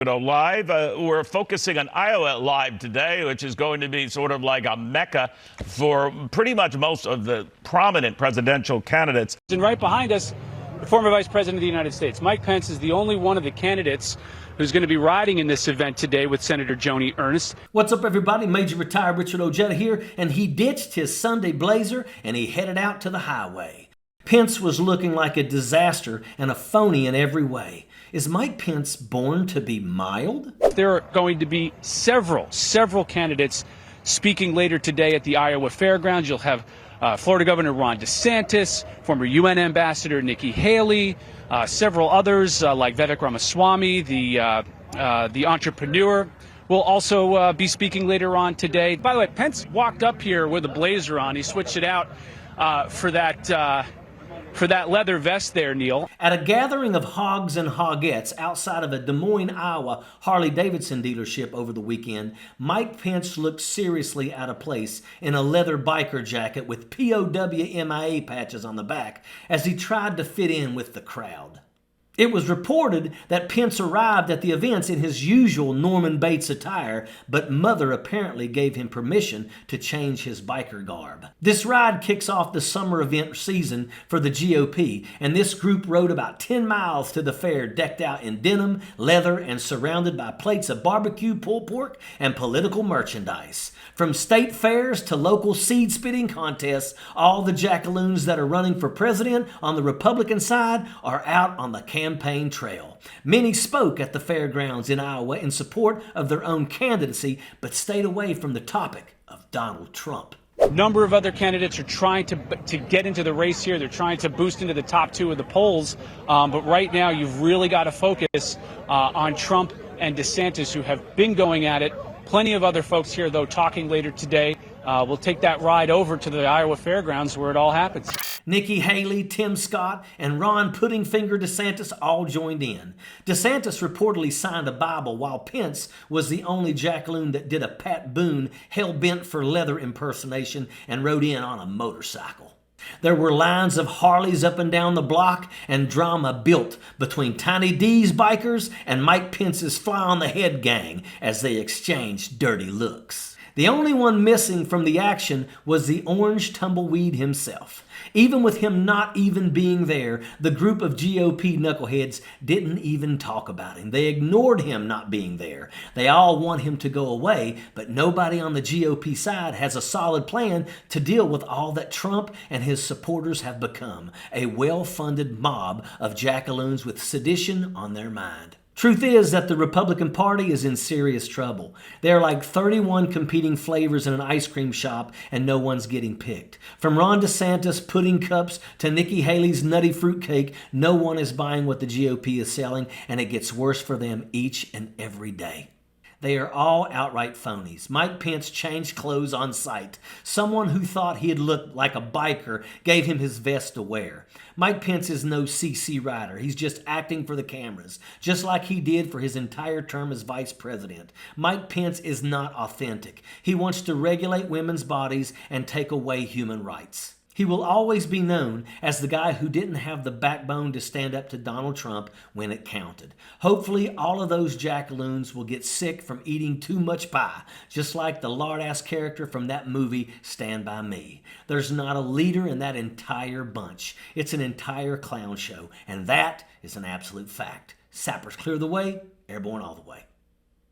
Live. We're focusing on Iowa Live today, which is going to be sort of like a mecca for pretty much most of the prominent presidential candidates. And right behind us, the former Vice President of the United States, Mike Pence, is the only one of the candidates who's going to be riding in this event today with Senator Joni Ernst. What's up, everybody? Major retired Richard Ojeda here, and he ditched his Sunday blazer and he headed out to the highway. Pence was looking like a disaster and a phony in every way. Is Mike Pence born to be mild? There are going to be several candidates speaking later today at the Iowa Fairgrounds. You'll have Florida Governor Ron DeSantis, former UN Ambassador Nikki Haley, several others like Vivek Ramaswamy, the entrepreneur, will also be speaking later on today. By the way, Pence walked up here with a blazer on. He switched it out for that leather vest there, Neil. At a gathering of hogs and hogettes outside of a Des Moines, Iowa Harley-Davidson dealership over the weekend, Mike Pence looked seriously out of place in a leather biker jacket with POWMIA patches on the back as he tried to fit in with the crowd. It was reported that Pence arrived at the events in his usual Norman Bates attire, but Mother apparently gave him permission to change his biker garb. This ride kicks off the summer event season for the GOP, and this group rode about 10 miles to the fair decked out in denim, leather, and surrounded by plates of barbecue pulled pork and political merchandise. From state fairs to local seed-spitting contests, all the jackaloons that are running for president on the Republican side are out on the campaign trail. Many spoke at the fairgrounds in Iowa in support of their own candidacy, but stayed away from the topic of Donald Trump. A number of other candidates are trying to get into the race here. They're trying to boost into the top two of the polls. But right now, you've really got to focus on Trump and DeSantis, who have been going at it. Plenty of other folks here, though, talking later today. We'll take that ride over to the Iowa Fairgrounds where it all happens. Nikki Haley, Tim Scott, and Ron Puddingfinger DeSantis all joined in. DeSantis reportedly signed a Bible, while Pence was the only jackaloon that did a Pat Boone hell-bent for leather impersonation and rode in on a motorcycle. There were lines of Harleys up and down the block, and drama built between Tiny D's bikers and Mike Pence's fly-on-the-head gang as they exchanged dirty looks. The only one missing from the action was the orange tumbleweed himself. Even with him not even being there, the group of GOP knuckleheads didn't even talk about him. They ignored him not being there. They all want him to go away, but nobody on the GOP side has a solid plan to deal with all that Trump and his supporters have become, a well-funded mob of jackaloons with sedition on their mind. Truth is that the Republican Party is in serious trouble. There are like 31 competing flavors in an ice cream shop, and no one's getting picked. From Ron DeSantis' pudding cups to Nikki Haley's nutty fruitcake, no one is buying what the GOP is selling, and it gets worse for them each and every day. They are all outright phonies. Mike Pence changed clothes on sight. Someone who thought he'd look like a biker gave him his vest to wear. Mike Pence is no CC rider. He's just acting for the cameras, just like he did for his entire term as vice president. Mike Pence is not authentic. He wants to regulate women's bodies and take away human rights. He will always be known as the guy who didn't have the backbone to stand up to Donald Trump when it counted. Hopefully, all of those jackaloons will get sick from eating too much pie, just like the lard-ass character from that movie, Stand By Me. There's not a leader in that entire bunch. It's an entire clown show, and that is an absolute fact. Sappers clear the way, airborne all the way.